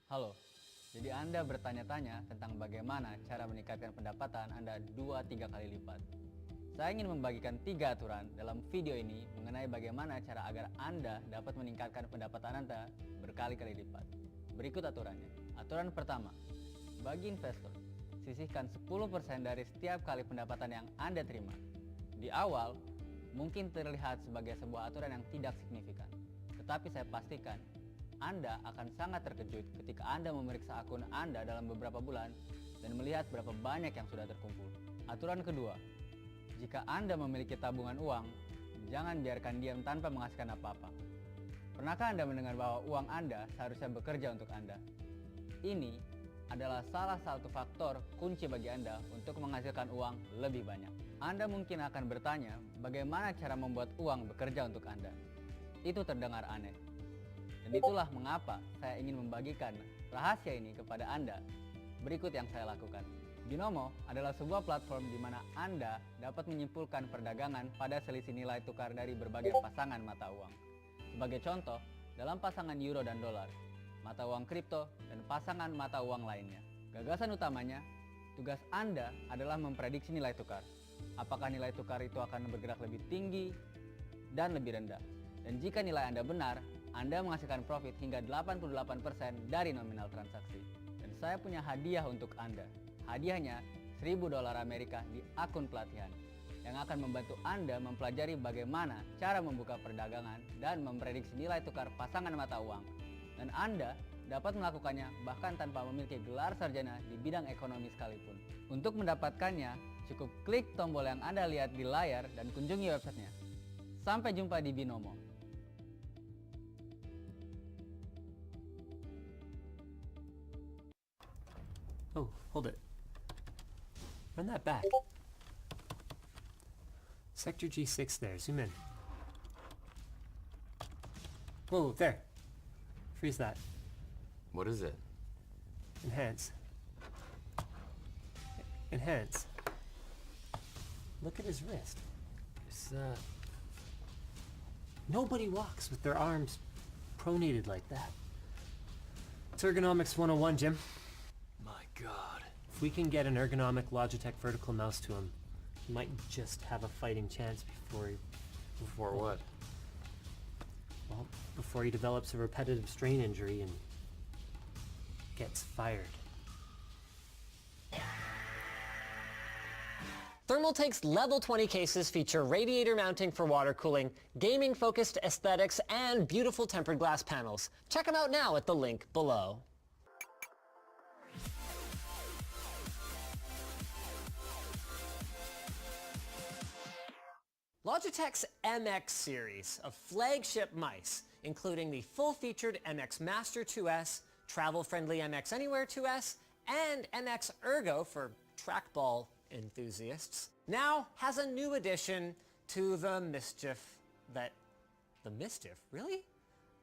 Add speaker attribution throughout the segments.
Speaker 1: Halo, jadi Anda bertanya-tanya tentang bagaimana cara meningkatkan pendapatan Anda 2-3 kali lipat. Saya ingin membagikan 3 aturan dalam video ini mengenai bagaimana cara agar Anda dapat meningkatkan pendapatan Anda berkali-kali lipat. Berikut aturannya. Aturan pertama, bagi investor, sisihkan 10% dari setiap kali pendapatan yang Anda terima. Di awal, mungkin terlihat sebagai sebuah aturan yang tidak signifikan, tetapi saya pastikan Anda akan sangat terkejut ketika Anda memeriksa akun Anda dalam beberapa bulan dan melihat berapa banyak yang sudah terkumpul. Aturan kedua, jika Anda memiliki tabungan uang, jangan biarkan diam tanpa menghasilkan apa-apa. Pernahkah Anda mendengar bahwa uang Anda seharusnya bekerja untuk Anda? Ini adalah salah satu faktor kunci bagi Anda untuk menghasilkan uang lebih banyak. Anda mungkin akan bertanya, bagaimana cara membuat uang bekerja untuk Anda? Itu terdengar aneh. Dan itulah mengapa saya ingin membagikan rahasia ini kepada Anda. Berikut yang saya lakukan. Binomo adalah sebuah platform di mana Anda dapat menyimpulkan perdagangan pada selisih nilai tukar dari berbagai pasangan mata uang. Sebagai contoh, dalam pasangan euro dan dolar, mata uang kripto, dan pasangan mata uang lainnya. Gagasan utamanya Tugas Anda adalah memprediksi nilai tukar. Apakah nilai tukar itu akan bergerak lebih tinggi dan lebih rendah. Dan jika nilai Anda benar, Anda menghasilkan profit hingga 88% dari nominal transaksi. Dan saya punya hadiah untuk Anda. Hadiahnya $1.000 Amerika di akun pelatihan yang akan membantu Anda mempelajari bagaimana cara membuka perdagangan dan memprediksi nilai tukar pasangan mata uang. Dan Anda dapat melakukannya bahkan tanpa memiliki gelar sarjana di bidang ekonomi sekalipun. Untuk mendapatkannya, cukup klik tombol yang Anda lihat di layar dan kunjungi websitenya. Sampai jumpa di Binomo.
Speaker 2: Oh, hold it. Run that back. Sector G6 there, zoom in. Whoa, there. Freeze that.
Speaker 3: What is it?
Speaker 2: Enhance. Enhance. Look at his wrist.
Speaker 3: Is that...
Speaker 2: Nobody walks with their arms pronated like that. It's Ergonomics 101, Jim.
Speaker 3: My God.
Speaker 2: If we can get an ergonomic Logitech vertical mouse to him, he might just have a fighting chance before he...
Speaker 3: Before what?
Speaker 2: Well, before he develops a repetitive strain injury and gets fired.
Speaker 4: Thermaltake's Level 20 cases feature radiator mounting for water cooling, gaming-focused aesthetics, and beautiful tempered glass panels. Check them out now at the link below. Logitech's MX series of flagship mice, including the full-featured MX Master 2S, travel-friendly MX Anywhere 2S, and MX Ergo for trackball enthusiasts, now has a new addition to the mischief that... The mischief? Really?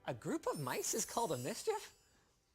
Speaker 4: A group of mice is called a mischief?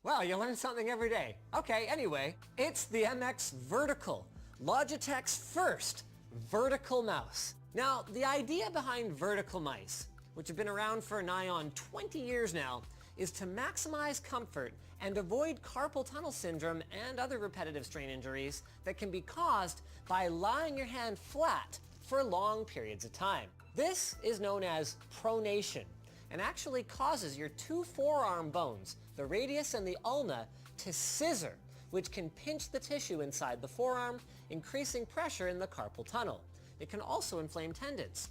Speaker 4: Wow, you learn something every day. Okay, anyway, it's the MX Vertical, Logitech's first vertical mouse. Now, the idea behind vertical mice, which have been around for nigh on 20 years now, is to maximize comfort and avoid carpal tunnel syndrome and other repetitive strain injuries that can be caused by lying your hand flat for long periods of time. This is known as pronation and actually causes your two forearm bones, the radius and the ulna, to scissor, which can pinch the tissue inside the forearm, increasing pressure in the carpal tunnel. It can also inflame tendons.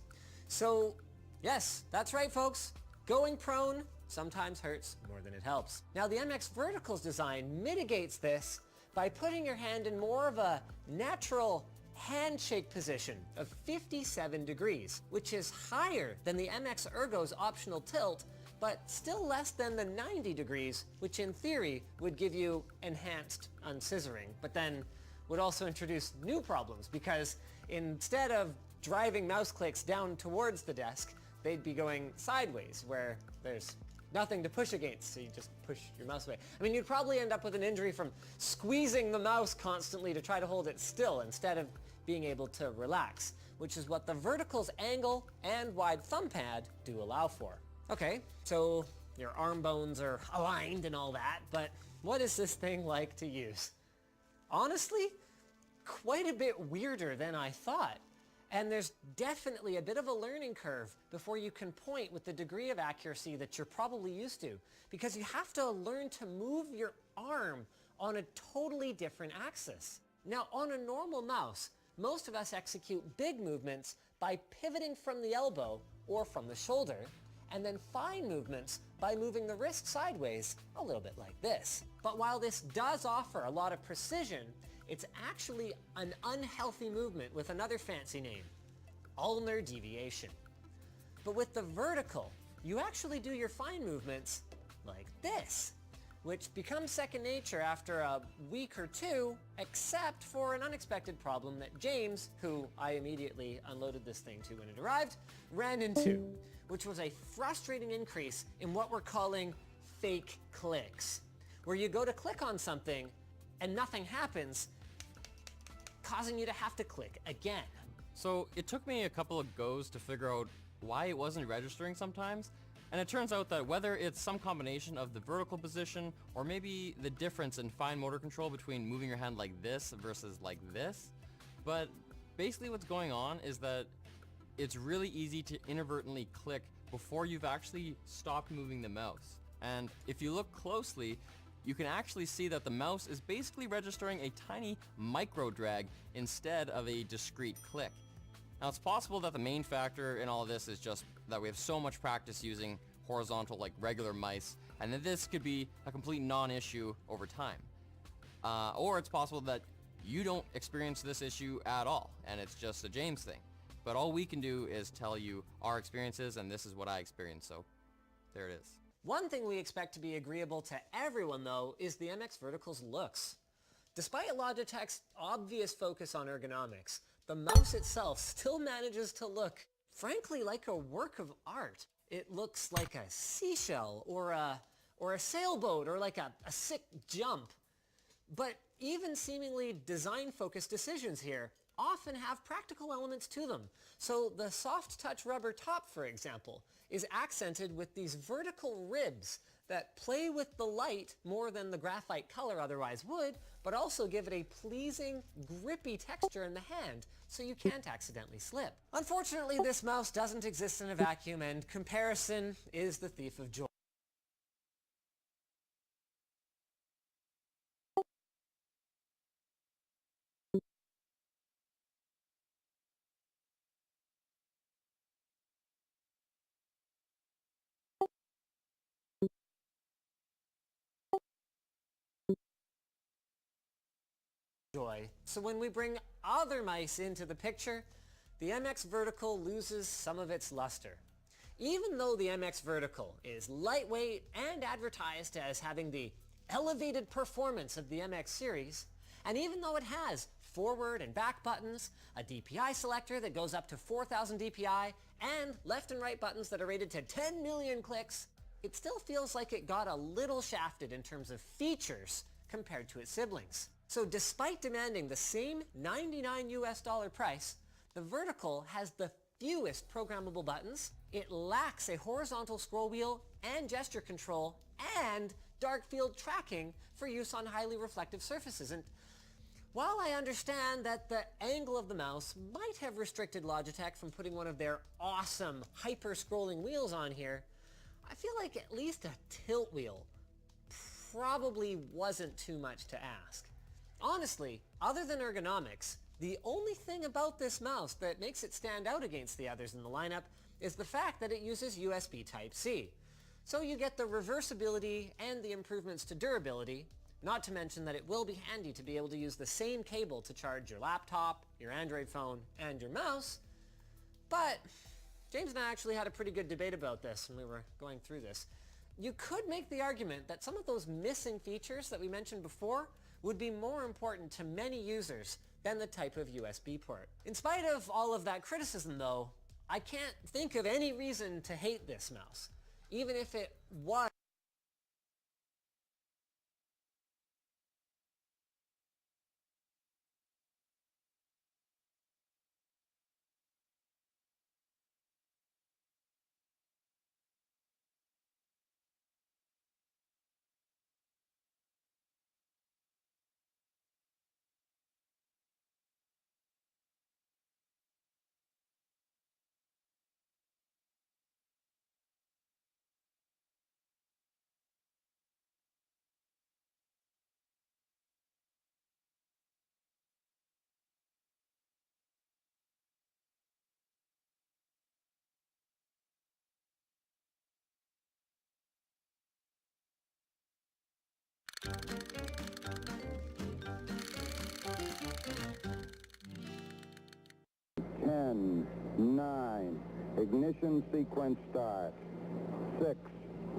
Speaker 4: So, yes, that's right, folks. Going prone sometimes hurts more than it helps. Now, the MX Vertical's design mitigates this by putting your hand in more of a natural handshake position of 57 degrees, which is higher than the MX Ergo's optional tilt, but still less than the 90 degrees, which in theory would give you enhanced unscissoring, but then would also introduce new problems because instead of driving mouse clicks down towards the desk, they'd be going sideways where there's nothing to push against, so you just push your mouse away. I mean, you'd probably end up with an injury from squeezing the mouse constantly to try to hold it still instead of being able to relax, which is what the Vertical's angle and wide thumb pad do allow for. Okay, so your arm bones are aligned and all that, but what is this thing like to use? Honestly, quite a bit weirder than I thought. And there's definitely a bit of a learning curve before you can point with the degree of accuracy that you're probably used to, because you have to learn to move your arm on a totally different axis. Now, on a normal mouse, most of us execute big movements by pivoting from the elbow or from the shoulder, and then fine movements by moving the wrist sideways, a little bit like this. But while this does offer a lot of precision, it's actually an unhealthy movement with another fancy name, ulnar deviation. But with the Vertical, you actually do your fine movements like this, which becomes second nature after a week or two, except for an unexpected problem that James, who I immediately unloaded this thing to when it arrived, ran into, which was a frustrating increase in what we're calling fake clicks, where you go to click on something and nothing happens, causing you to have to click again.
Speaker 3: So it took me a couple of goes to figure out why it wasn't registering sometimes,
Speaker 5: And it turns out that whether it's some combination of the vertical position or maybe the difference in fine motor control between moving your hand like this versus like this, but basically what's going on is that it's really easy to inadvertently click before you've actually stopped moving the mouse. And if you look closely, you can actually see that the mouse is basically registering a tiny micro drag instead of a discrete click. Now it's possible that the main factor in all of this is just that we have so much practice using horizontal like regular mice, and that this could be a complete non-issue over time. Or it's possible that you don't experience this issue at all, and it's just a James thing. But all we can do is tell you our experiences, and this is what I experienced, so there it is.
Speaker 4: One thing we expect to be agreeable to everyone, though, is the MX Vertical's looks. Despite Logitech's obvious focus on ergonomics, the mouse itself still manages to look, frankly, like a work of art. It looks like a seashell, or a sailboat, or like a sick jump. But even seemingly design-focused decisions here often have practical elements to them. So the soft touch rubber top, for example, is accented with these vertical ribs that play with the light more than the graphite color otherwise would, but also give it a pleasing, grippy texture in the hand, so you can't accidentally slip. Unfortunately, this mouse doesn't exist in a vacuum, and comparison is the thief of joy. So when we bring other mice into the picture, the MX Vertical loses some of its luster. Even though the MX Vertical is lightweight and advertised as having the elevated performance of the MX series, and even though it has forward and back buttons, a DPI selector that goes up to 4,000 DPI, and left and right buttons that are rated to 10 million clicks, it still feels like it got a little shafted in terms of features compared to its siblings. So despite demanding the same $99 US price, the Vertical has the fewest programmable buttons, it lacks a horizontal scroll wheel and gesture control, and dark field tracking for use on highly reflective surfaces. And while I understand that the angle of the mouse might have restricted Logitech from putting one of their awesome hyper-scrolling wheels on here, I feel like at least a tilt wheel probably wasn't too much to ask. Honestly, other than ergonomics, the only thing about this mouse that makes it stand out against the others in the lineup is the fact that it uses USB Type-C. So you get the reversibility and the improvements to durability, not to mention that it will be handy to be able to use the same cable to charge your laptop, your Android phone, and your mouse. But James and I actually had a pretty good debate about this when we were going through this. You could make the argument that some of those missing features that we mentioned before would be more important to many users than the type of USB port. In spite of all of that criticism, though, I can't think of any reason to hate this mouse, even if it was
Speaker 6: ignition sequence start. 6,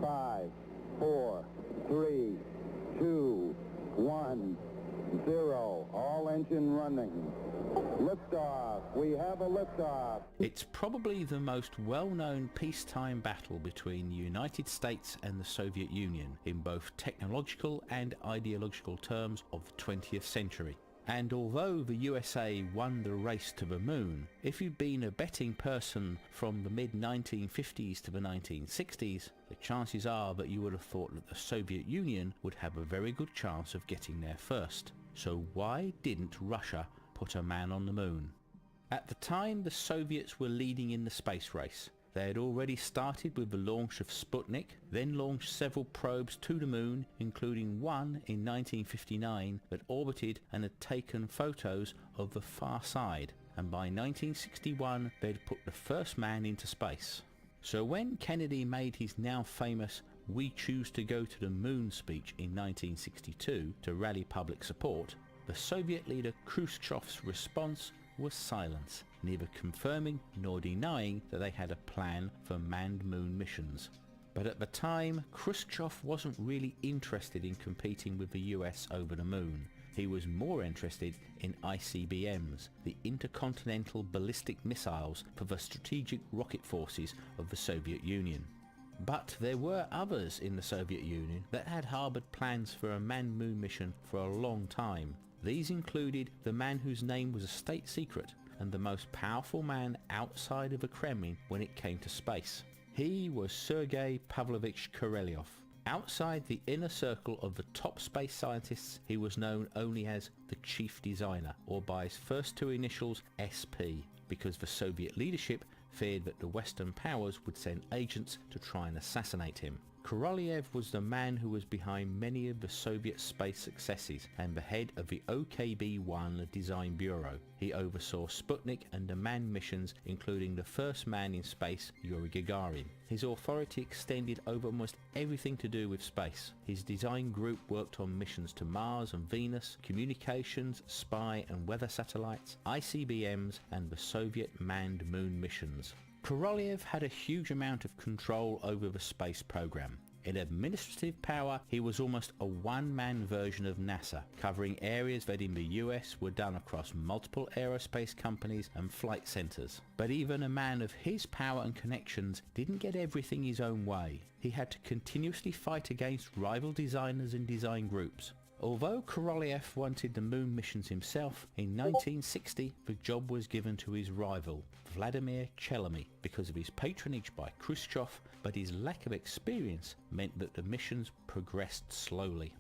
Speaker 6: 5, 4, 3, 2, 1, 0. All engine running. Liftoff. We have a liftoff.
Speaker 7: It's probably the most well-known peacetime battle between the United States and the Soviet Union in both technological and ideological terms of the 20th century. And although the USA won the race to the moon, if you'd been a betting person from the mid-1950s to the 1960s, the chances are that you would have thought that the Soviet Union would have a very good chance of getting there first. So why didn't Russia put a man on the moon? At the time, the Soviets were leading in the space race. They had already started with the launch of Sputnik, then launched several probes to the moon, including one in 1959 that orbited and had taken photos of the far side, and by 1961 they'd put the first man into space. So when Kennedy made his now famous "We choose to go to the moon" speech in 1962 to rally public support, the Soviet leader Khrushchev's response was silence, neither confirming nor denying that they had a plan for manned moon missions. But at the time, Khrushchev wasn't really interested in competing with the US over the moon. He was more interested in ICBMs, the intercontinental ballistic missiles for the strategic rocket forces of the Soviet Union. But there were others in the Soviet Union that had harboured plans for a manned moon mission for a long time. These included the man whose name was a state secret and the most powerful man outside of the Kremlin when it came to space. He was Sergei Pavlovich Korolev. Outside the inner circle of the top space scientists, he was known only as the chief designer, or by his first two initials SP, because the Soviet leadership feared that the Western powers would send agents to try and assassinate him. Korolev was the man who was behind many of the Soviet space successes and the head of the OKB-1 Design Bureau. He oversaw Sputnik and the manned missions, including the first man in space, Yuri Gagarin. His authority extended over almost everything to do with space. His design group worked on missions to Mars and Venus, communications, spy and weather satellites, ICBMs, and the Soviet manned moon missions. Korolev had a huge amount of control over the space program. In administrative power, he was almost a one-man version of NASA, covering areas that in the US were done across multiple aerospace companies and flight centers. But even a man of his power and connections didn't get everything his own way. He had to continuously fight against rival designers and design groups. Although Korolev wanted the moon missions himself, in 1960 the job was given to his rival, Vladimir Chelomey, because of his patronage by Khrushchev, but his lack of experience meant that the missions progressed slowly.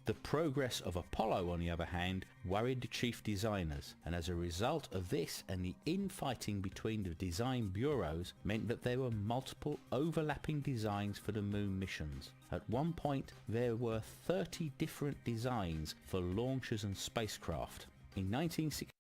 Speaker 7: The progress of Apollo, on the other hand, worried the chief designers, and as a result of this and the infighting between the design bureaus meant that there were multiple overlapping designs for the moon missions. At one point there were 30 different designs for launchers and spacecraft. In 1960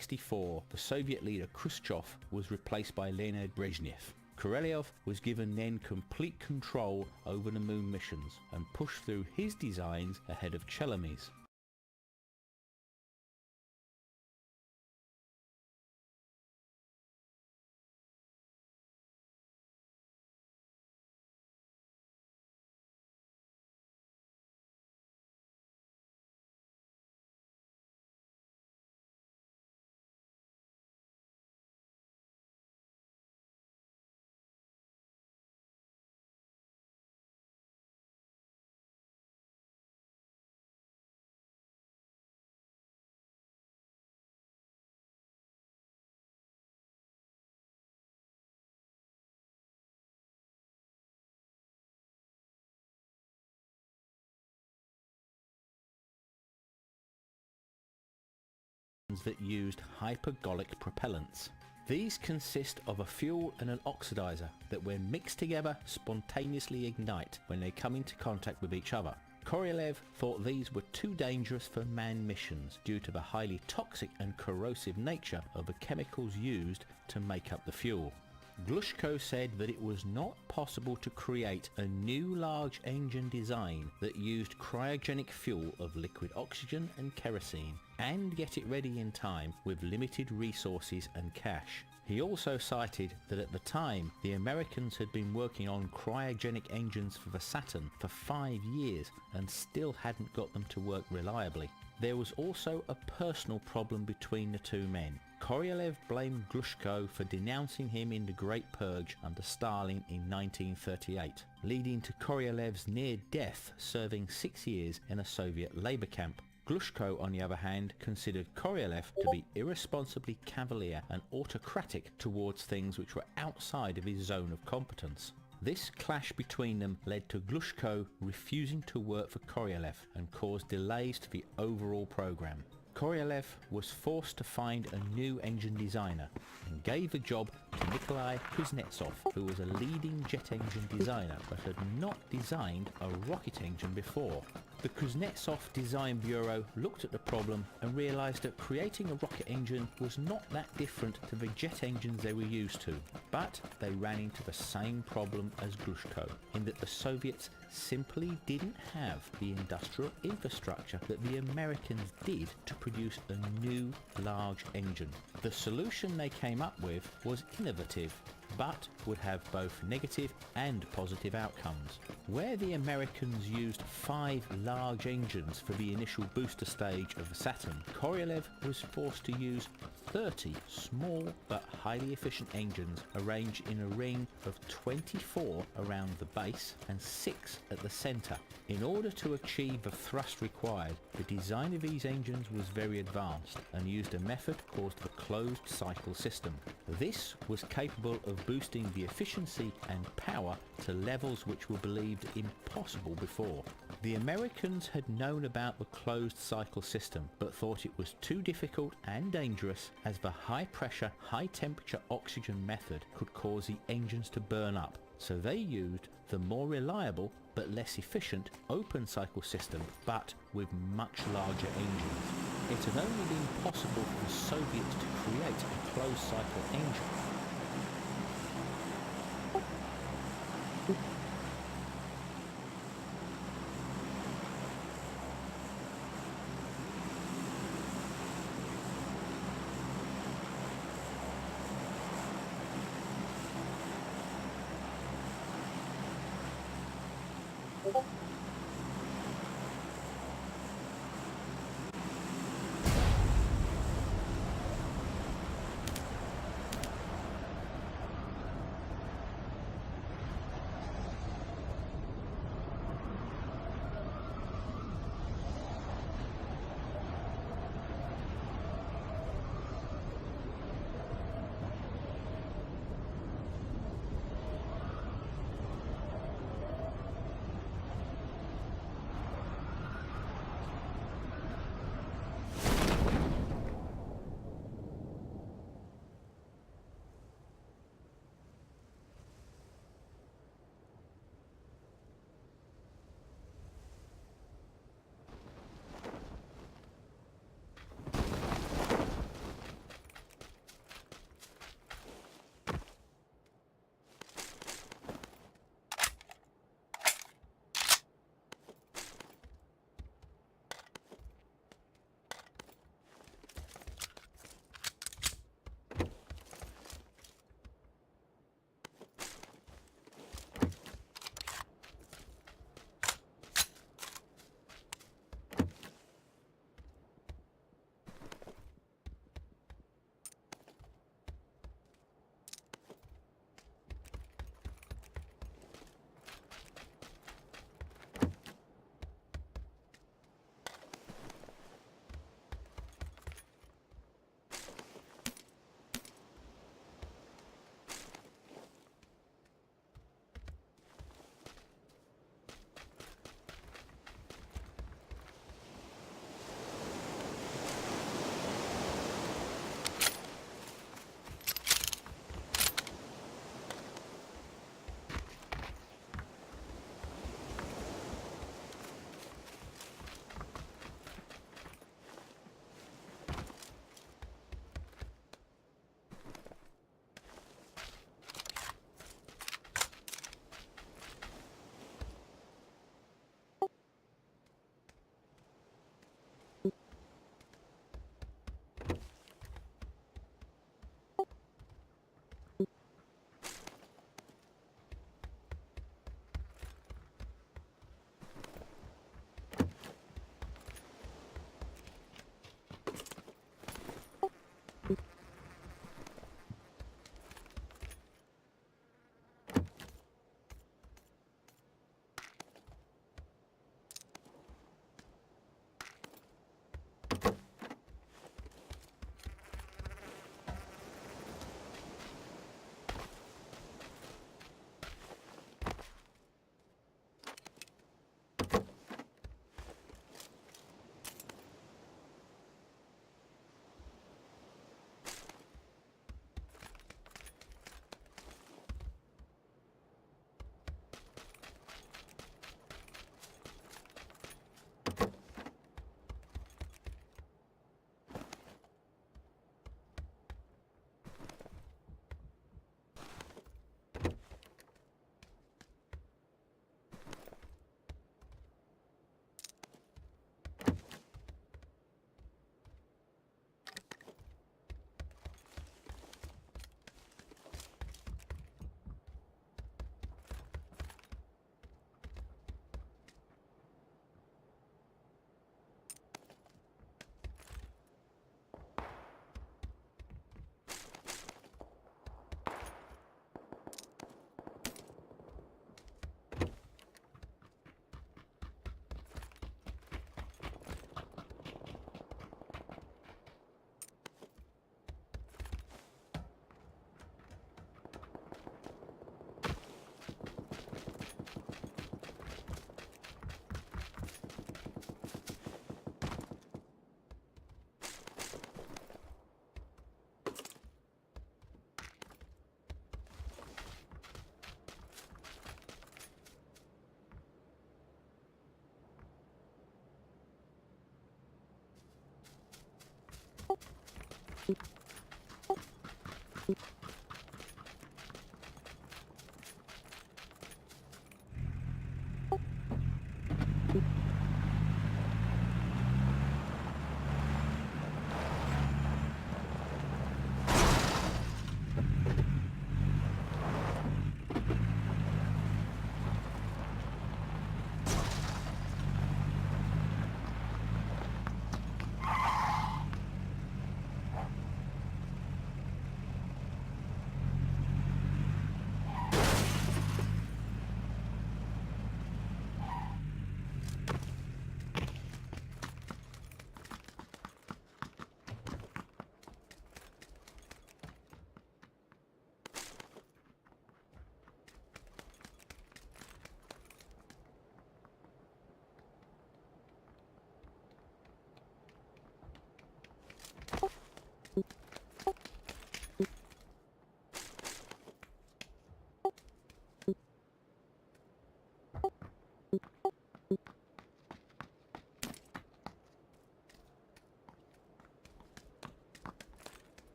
Speaker 7: 1964, the Soviet leader Khrushchev was replaced by Leonid Brezhnev. Korolev was given then complete control over the moon missions and pushed through his designs ahead of Chelomy's. That used hypergolic propellants. These consist of a fuel and an oxidizer that when mixed together spontaneously ignite when they come into contact with each other. Korolev thought these were too dangerous for manned missions due to the highly toxic and corrosive nature of the chemicals used to make up the fuel. Glushko said that it was not possible to create a new large engine design that used cryogenic fuel of liquid oxygen and kerosene and get it ready in time with limited resources and cash. He also cited that at the time the Americans had been working on cryogenic engines for the Saturn for 5 years and still hadn't got them to work reliably. There was also a personal problem between the two men. Korolev blamed Glushko for denouncing him in the Great Purge under Stalin in 1938, leading to Korolev's near death serving 6 years in a Soviet labor camp. Glushko, on the other hand, considered Korolev to be irresponsibly cavalier and autocratic towards things which were outside of his zone of competence. This clash between them led to Glushko refusing to work for Korolev and caused delays to the overall program. Korolev was forced to find a new engine designer and gave the job to Nikolai Kuznetsov, who was a leading jet engine designer but had not designed a rocket engine before. The Kuznetsov Design Bureau looked at the problem and realised that creating a rocket engine was not that different to the jet engines they were used to, but they ran into the same problem as Glushko, in that the Soviets simply didn't have the industrial infrastructure that the Americans did to produce a new large engine. The solution they came up with was innovative, but would have both negative and positive outcomes. Where the Americans used 5 large engines for the initial booster stage of the Saturn, Korolev was forced to use 30 small but highly efficient engines arranged in a ring of 24 around the base and 6 at the centre. In order to achieve the thrust required, the design of these engines was very advanced and used a method called the closed cycle system. This was capable of boosting the efficiency and power to levels which were believed impossible before. The Americans had known about the closed cycle system but thought it was too difficult and dangerous, as the high pressure, high temperature oxygen method could cause the engines to burn up. So they used the more reliable but less efficient open cycle system, but with much larger engines. It had only been possible for the Soviets to create a closed cycle engine.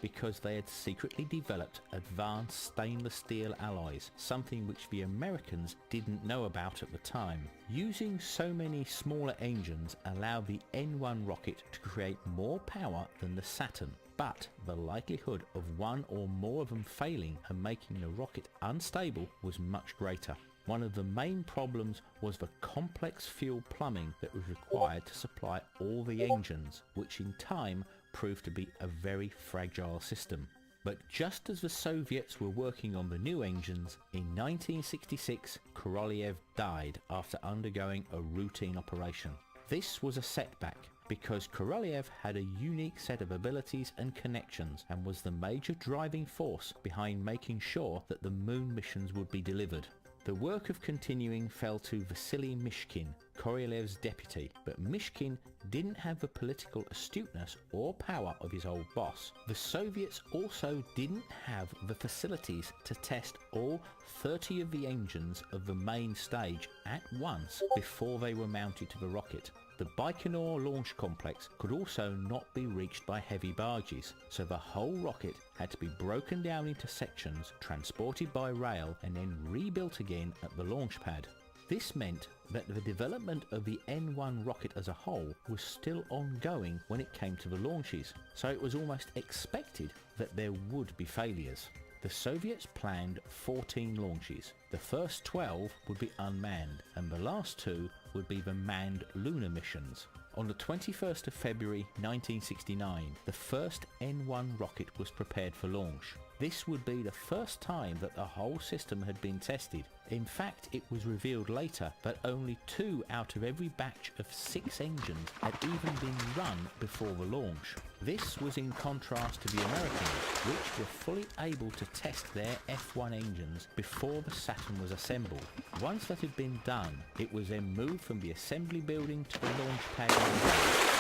Speaker 7: because they had secretly developed advanced stainless steel alloys, something which the Americans didn't know about at the time. Using so many smaller engines allowed the N1 rocket to create more power than the Saturn, but the likelihood of one or more of them failing and making the rocket unstable was much greater. One of the main problems was the complex fuel plumbing that was required to supply all the engines, which in time proved to be a very fragile system. But just as the Soviets were working on the new engines, in 1966 Korolev died after undergoing a routine operation. This was a setback because Korolev had a unique set of abilities and connections and was the major driving force behind making sure that the moon missions would be delivered. The work of continuing fell to Vasily Mishkin, Korolev's deputy, but Mishkin didn't have the political astuteness or power of his old boss. The Soviets also didn't have the facilities to test all 30 of the engines of the main stage at once before they were mounted to the rocket. The Baikonur launch complex could also not be reached by heavy barges, so the whole rocket had to be broken down into sections, transported by rail and then rebuilt again at the launch pad. This meant that the development of the N1 rocket as a whole was still ongoing when it came to the launches, so it was almost expected that there would be failures. The Soviets planned 14 launches. The first 12 would be unmanned, and the last 2 would be the manned lunar missions. On the 21st of February 1969, the first N1 rocket was prepared for launch. This would be the first time that the whole system had been tested. In fact, it was revealed later that only 2 out of every batch of 6 engines had even been run before the launch. This was in contrast to the Americans, which were fully able to test their F1 engines before the Saturn was assembled. Once that had been done, it was then moved from the assembly building to the launch pad,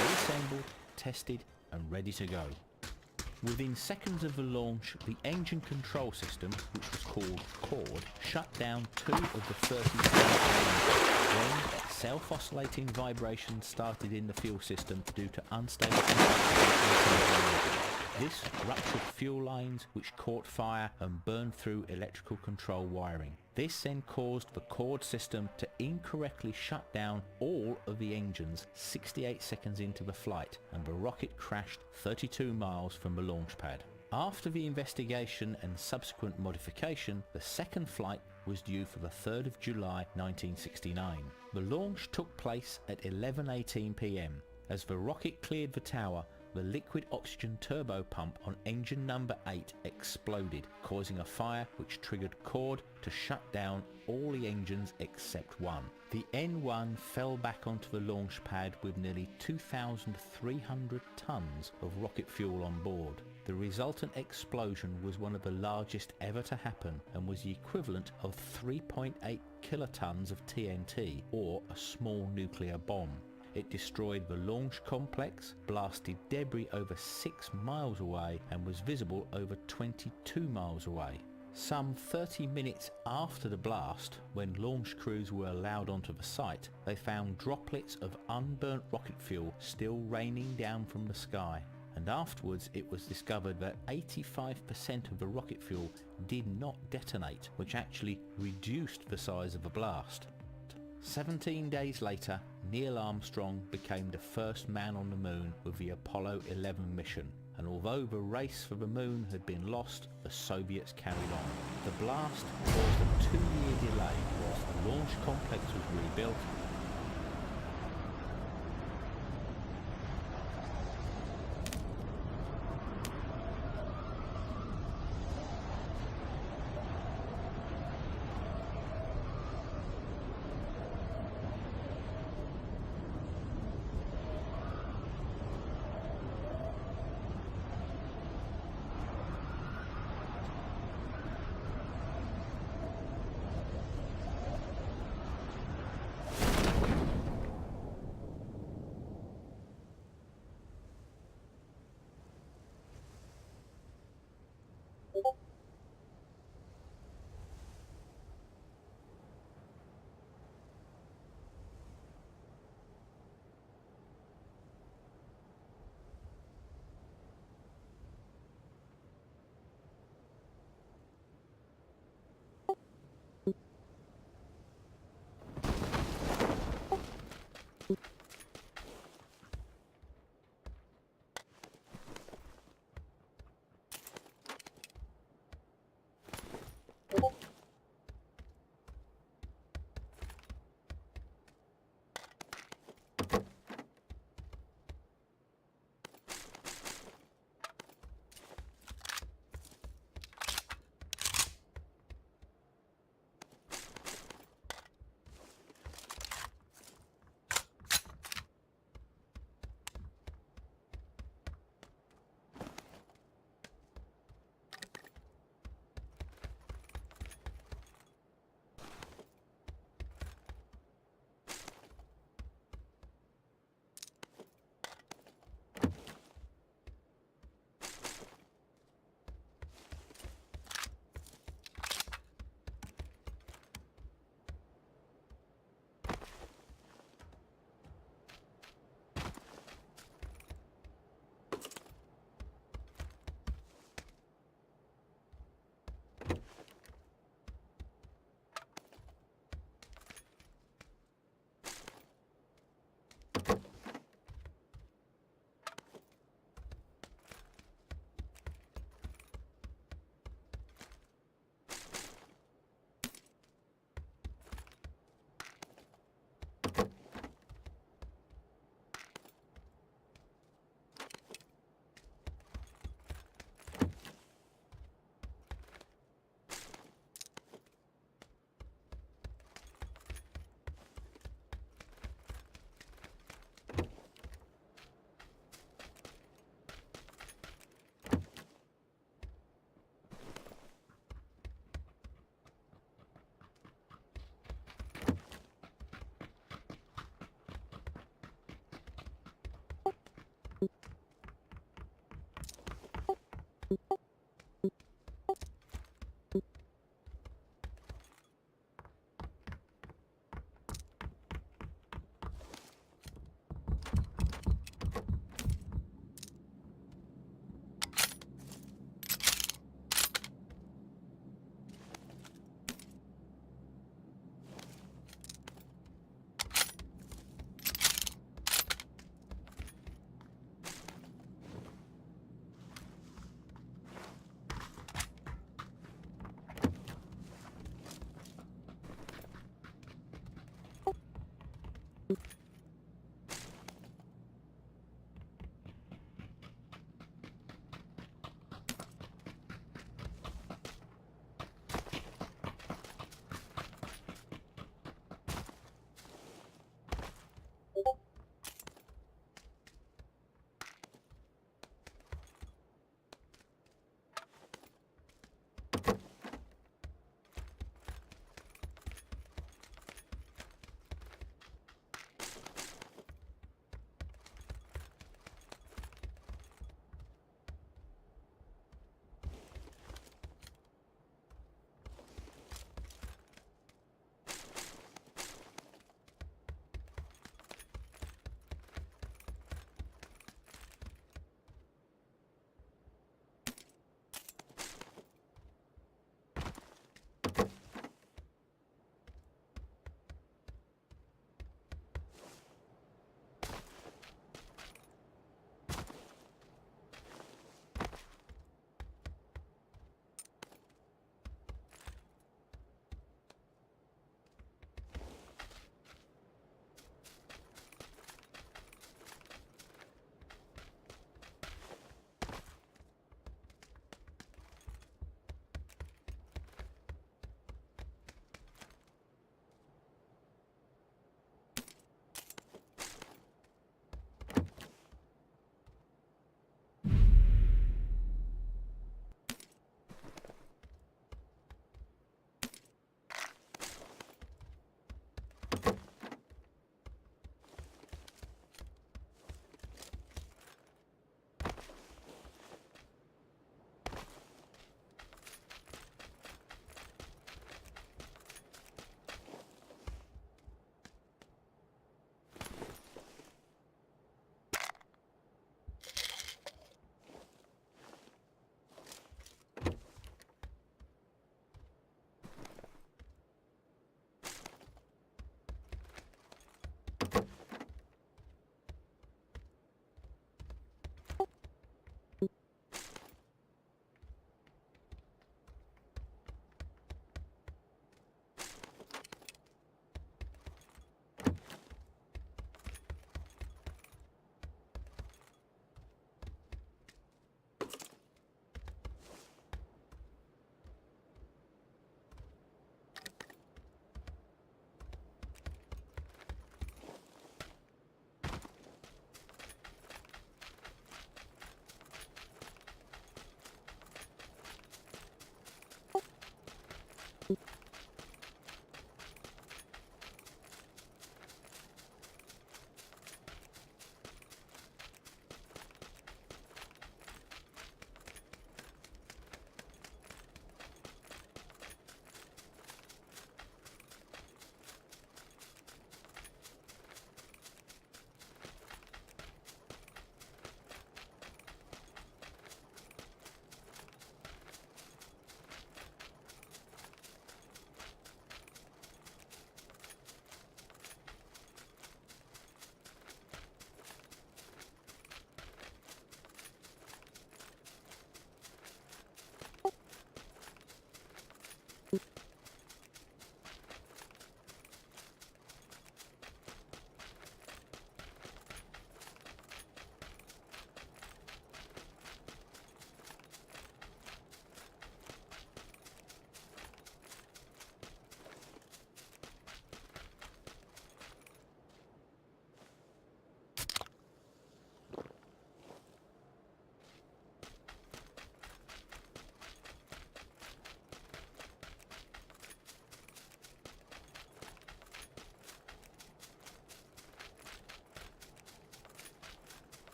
Speaker 7: reassembled, tested and ready to go. Within seconds of the launch, the engine control system, which was called CORD, shut down 2 of the 37 engines. Then, self-oscillating vibrations started in the fuel system due to unstable conditions. This ruptured fuel lines which caught fire and burned through electrical control wiring. This then caused the CORD system to incorrectly shut down all of the engines 68 seconds into the flight, and the rocket crashed 32 miles from the launch pad. After the investigation and subsequent modification, the second flight was due for the 3rd of July 1969. The launch took place at 11:18 p.m. As the rocket cleared the tower, the liquid oxygen turbo pump on engine number 8 exploded, causing a fire which triggered CORD to shut down all the engines except one. The N1 fell back onto the launch pad with nearly 2,300 tons of rocket fuel on board. The resultant explosion was one of the largest ever to happen and was the equivalent of 3.8 kilotons of TNT, or a small nuclear bomb. It destroyed the launch complex, blasted debris over 6 miles away and was visible over 22 miles away. Some 30 minutes after the blast, when launch crews were allowed onto the site, they found droplets of unburnt rocket fuel still raining down from the sky. And afterwards it was discovered that 85% of the rocket fuel did not detonate, which actually reduced the size of the blast. 17 days later, Neil Armstrong became the first man on the moon with the Apollo 11 mission. and although the race for the moon had been lost, the Soviets carried on. The blast caused a 2-year delay whilst the launch complex was rebuilt.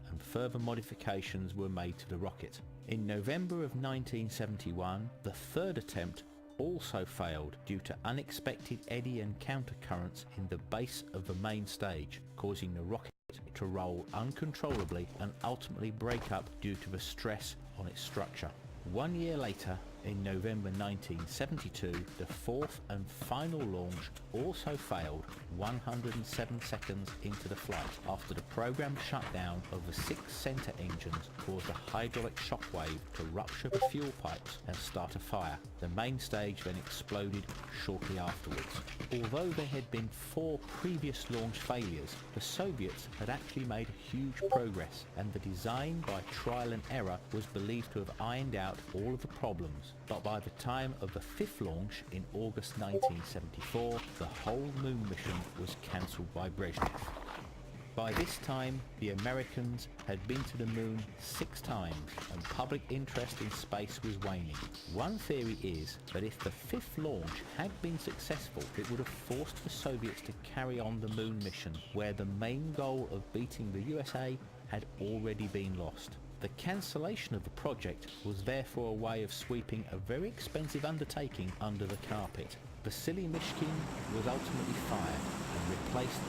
Speaker 7: And further modifications were made to the rocket. In November of 1971, the third attempt also failed due to unexpected eddy and countercurrents in the base of the main stage, causing the rocket to roll uncontrollably and ultimately break up due to the stress on its structure. 1 year later, in November 1972, the fourth and final launch also failed 107 seconds into the flight after the program shutdown of the 6 center engines caused a hydraulic shockwave to rupture the fuel pipes and start a fire. The main stage then exploded shortly afterwards. Although there had been 4 previous launch failures, the Soviets had actually made huge progress, and the design by trial and error was believed to have ironed out all of the problems. But by the time of the 5th launch in August 1974, the whole moon mission was cancelled by Brezhnev. By this time, the Americans had been to the moon 6 times, and public interest in space was waning. One theory is that if the 5th launch had been successful, it would have forced the Soviets to carry on the moon mission, where the main goal of beating the USA had already been lost. The cancellation of the project was therefore a way of sweeping a very expensive undertaking under the carpet. Vasily Mishkin was ultimately fired and replaced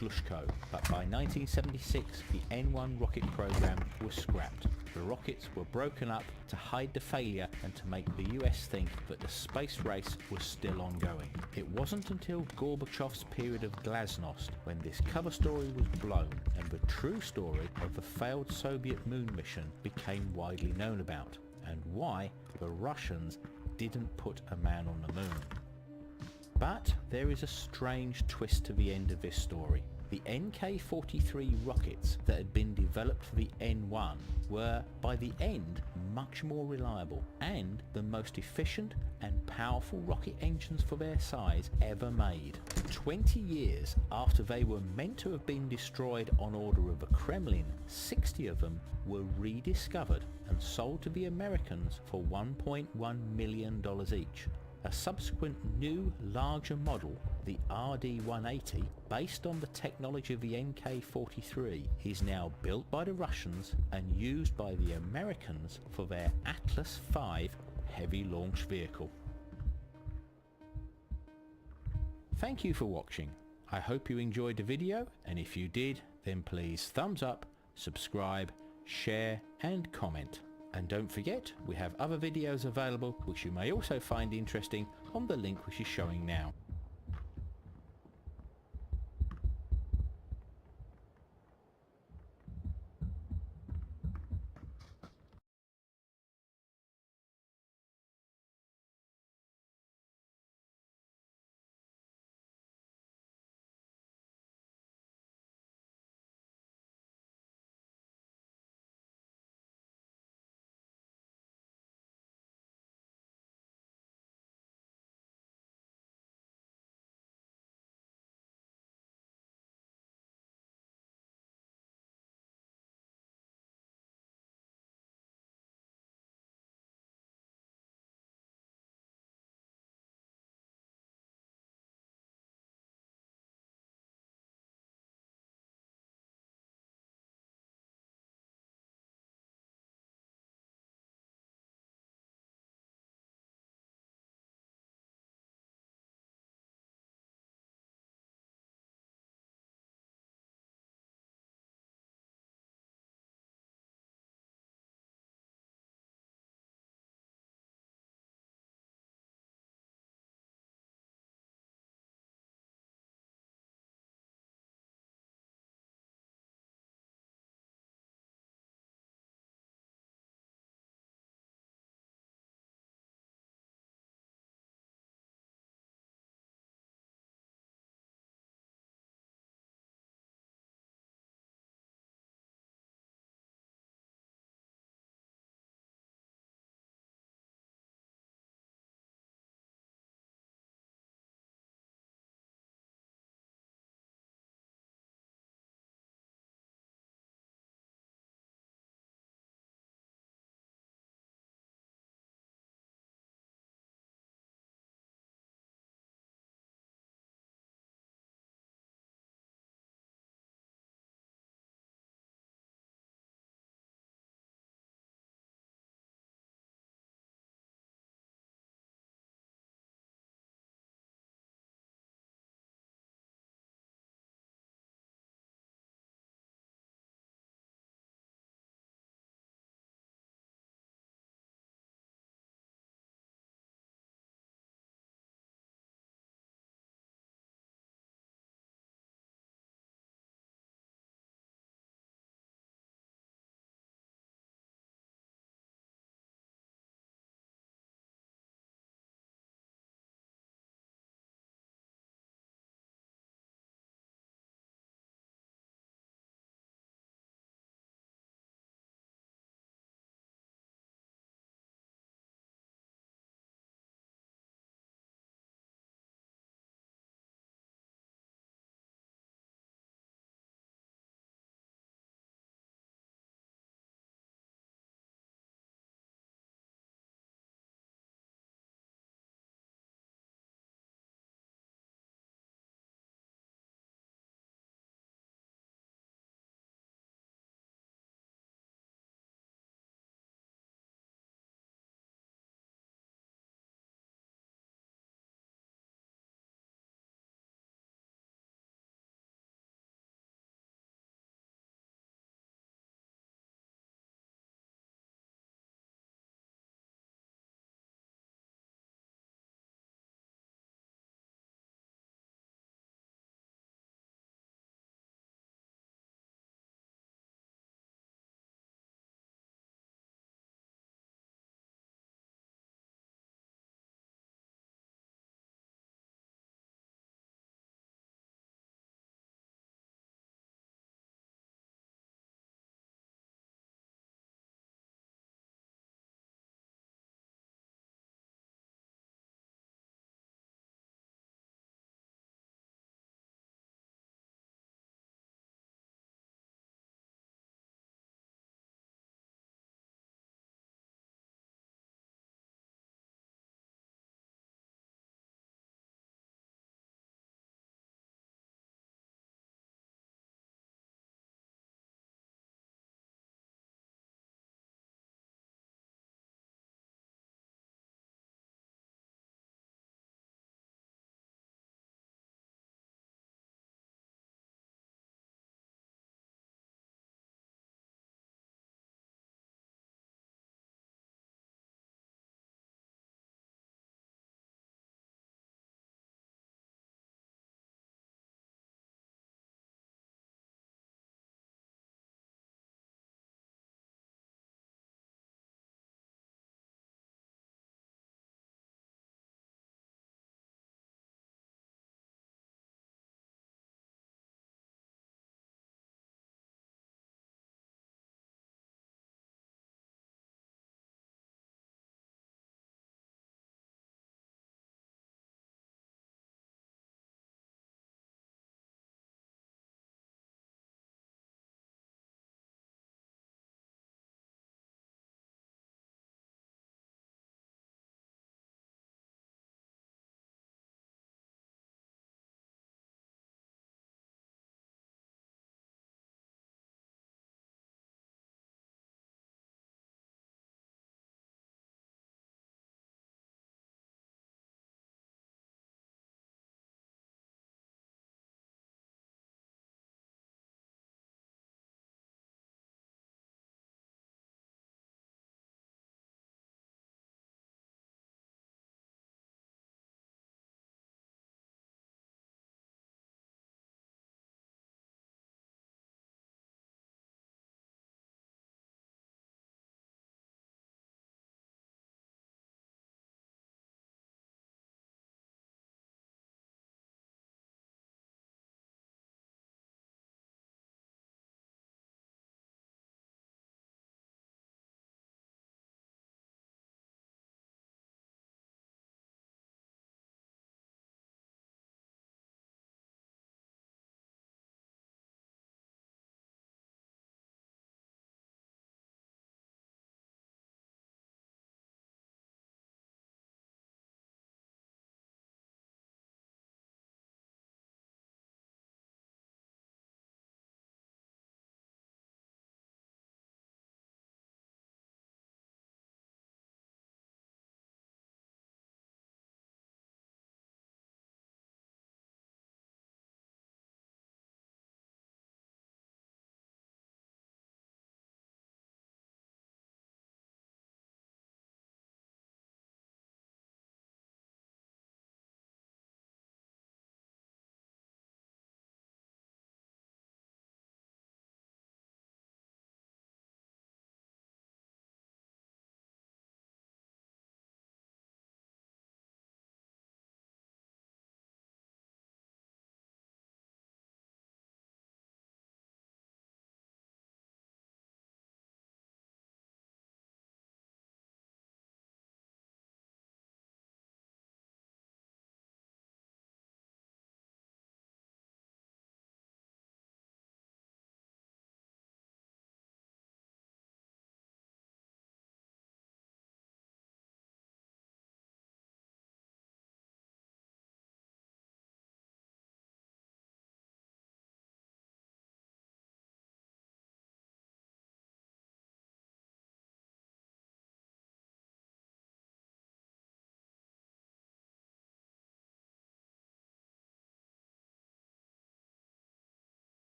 Speaker 7: Glushko, but by 1976 the N1 rocket program was scrapped. The rockets were broken up to hide the failure and to make the US think that the space race was still ongoing. It wasn't until Gorbachev's period of glasnost when this cover story was blown and the true story of the failed Soviet moon mission became widely known about, and why the Russians didn't put a man on the moon. But there is a strange twist to the end of this story. The NK-43 rockets that had been developed for the N1 were, by the end, much more reliable and the most efficient and powerful rocket engines for their size ever made. 20 years after they were meant to have been destroyed on order of the Kremlin, 60 of them were rediscovered and sold to the Americans for $1.1 million each. A subsequent new, larger model, the RD-180, based on the technology of the NK-43, is now built by the Russians and used by the Americans for their Atlas V heavy launch vehicle. Thank you for watching. I hope you enjoyed the video, and if you did, then please thumbs up, subscribe, share and comment. And don't forget, we have other videos available which you may also find interesting on the link which is showing now.